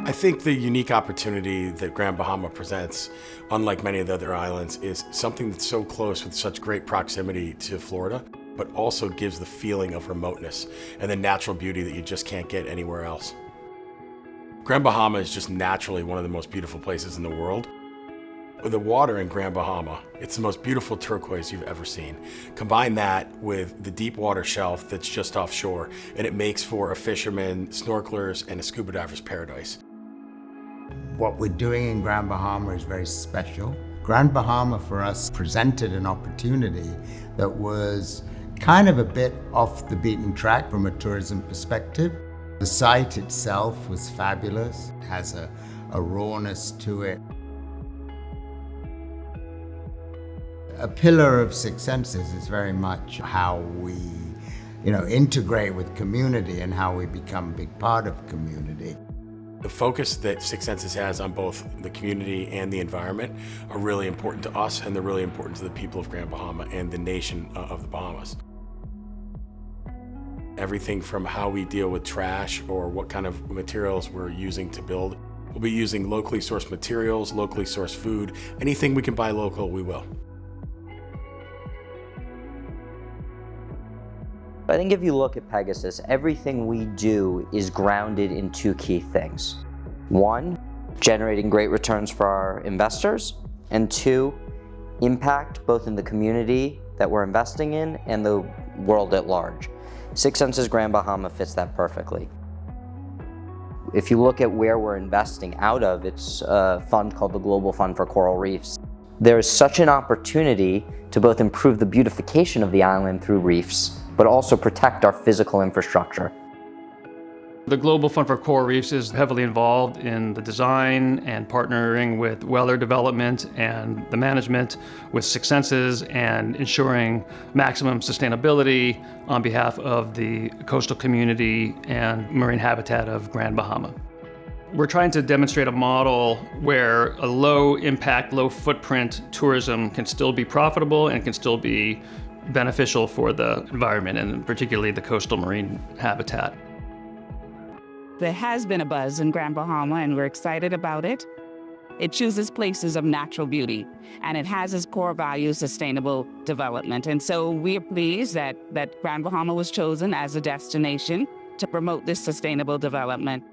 I think the unique opportunity that Grand Bahama presents, unlike many of the other islands, is something that's so close with such great proximity to Florida, but also gives the feeling of remoteness and the natural beauty that you just can't get anywhere else. Grand Bahama is just naturally one of the most beautiful places in the world. With the water in Grand Bahama, it's the most beautiful turquoise you've ever seen. Combine that with the deep water shelf that's just offshore, and it makes for a fisherman, snorkelers, and a scuba diver's paradise. What we're doing in Grand Bahama is very special. Grand Bahama for us presented an opportunity that was kind of a bit off the beaten track from a tourism perspective. The site itself was fabulous. It has a rawness to it. A pillar of Six Senses is very much how we, integrate with community and how we become a big part of community. The focus that Six Senses has on both the community and the environment are really important to us, and they're really important to the people of Grand Bahama and the nation of the Bahamas. Everything from how we deal with trash or what kind of materials we're using to build. We'll be using locally sourced materials, locally sourced food. Anything we can buy local, we will. I think if you look at Pegasus, everything we do is grounded in two key things. One, generating great returns for our investors, and two, impact both in the community that we're investing in and the world at large. Six Senses Grand Bahama fits that perfectly. If you look at where we're investing out of, it's a fund called the Global Fund for Coral Reefs. There is such an opportunity to both improve the beautification of the island through reefs, but also protect our physical infrastructure. The Global Fund for Coral Reefs is heavily involved in the design and partnering with Weller Development and the management with Six Senses and ensuring maximum sustainability on behalf of the coastal community and marine habitat of Grand Bahama. We're trying to demonstrate a model where a low impact, low footprint tourism can still be profitable and can still be beneficial for the environment and particularly the coastal marine habitat. There has been a buzz in Grand Bahama and we're excited about it. It chooses places of natural beauty and it has as core value sustainable development. And so we are pleased that Grand Bahama was chosen as a destination to promote this sustainable development.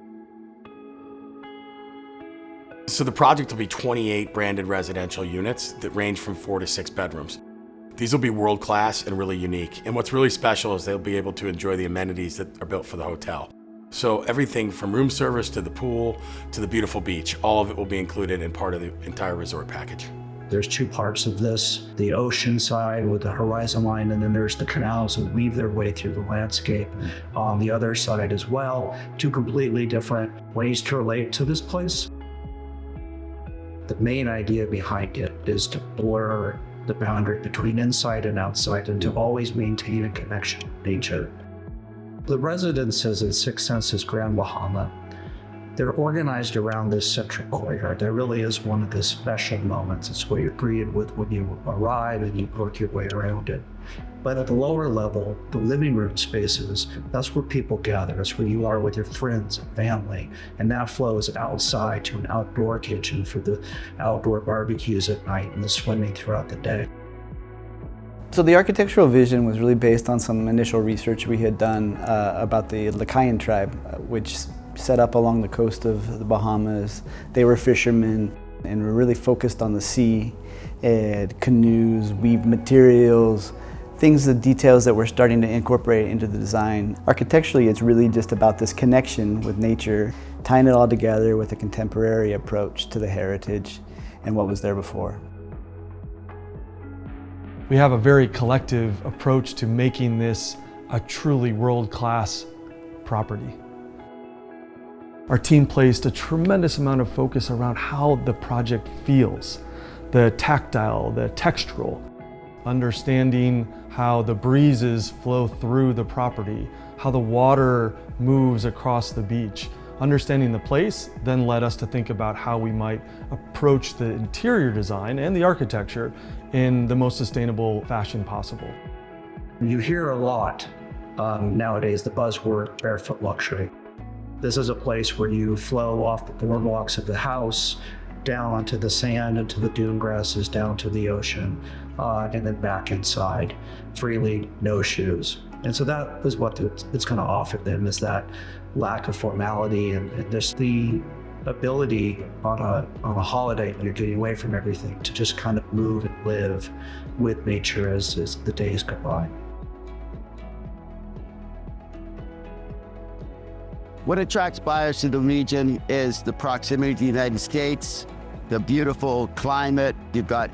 So the project will be 28 branded residential units that range from 4 to 6 bedrooms. These will be world-class and really unique. And what's really special is they'll be able to enjoy the amenities that are built for the hotel. So everything from room service to the pool to the beautiful beach, all of it will be included in part of the entire resort package. There's two parts of this, the ocean side with the horizon line, and then there's the canals that weave their way through the landscape on the other side as well. Two completely different ways to relate to this place. The main idea behind it is to blur the boundary between inside and outside and to always maintain a connection to nature. The residences at Six Senses Grand Bahama, they're organized around this central courtyard. That really is one of the special moments. It's what you're greeted with when you arrive and you work your way around it. But at the lower level, the living room spaces, that's where people gather. That's where you are with your friends and family. And that flows outside to an outdoor kitchen for the outdoor barbecues at night and the swimming throughout the day. So the architectural vision was really based on some initial research we had done about the Lakayan tribe, which set up along the coast of the Bahamas. They were fishermen and were really focused on the sea, and canoes, weave materials, the details that we're starting to incorporate into the design. Architecturally, it's really just about this connection with nature, tying it all together with a contemporary approach to the heritage and what was there before. We have a very collective approach to making this a truly world-class property. Our team placed a tremendous amount of focus around how the project feels, the tactile, the textural, understanding how the breezes flow through the property, how the water moves across the beach. Understanding the place then led us to think about how we might approach the interior design and the architecture in the most sustainable fashion possible. You hear a lot nowadays the buzzword barefoot luxury. This is a place where you flow off the boardwalks of the house down onto the sand, into the dune grasses, down to the ocean, and then back inside freely, no shoes. And so that is what it's going to offer them, is that lack of formality and just the ability on a holiday when you're getting away from everything to just kind of move and live with nature as the days go by. What attracts buyers to the region is the proximity to the United States, the beautiful climate. You've got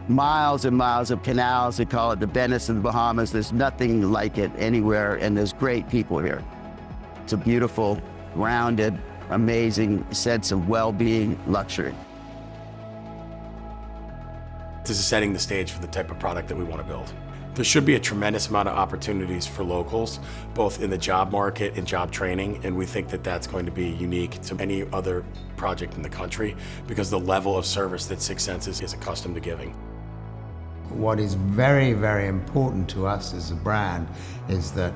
miles and miles of canals. They call it the Venice of the Bahamas. There's nothing like it anywhere, and there's great people here. It's a beautiful, rounded, amazing sense of well-being, luxury. This is setting the stage for the type of product that we want to build. There should be a tremendous amount of opportunities for locals, both in the job market and job training, and we think that that's going to be unique to any other project in the country because the level of service that Six Senses is accustomed to giving. What is very, very important to us as a brand is that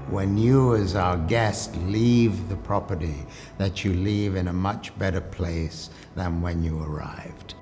when you as our guest leave the property, that you leave in a much better place than when you arrived.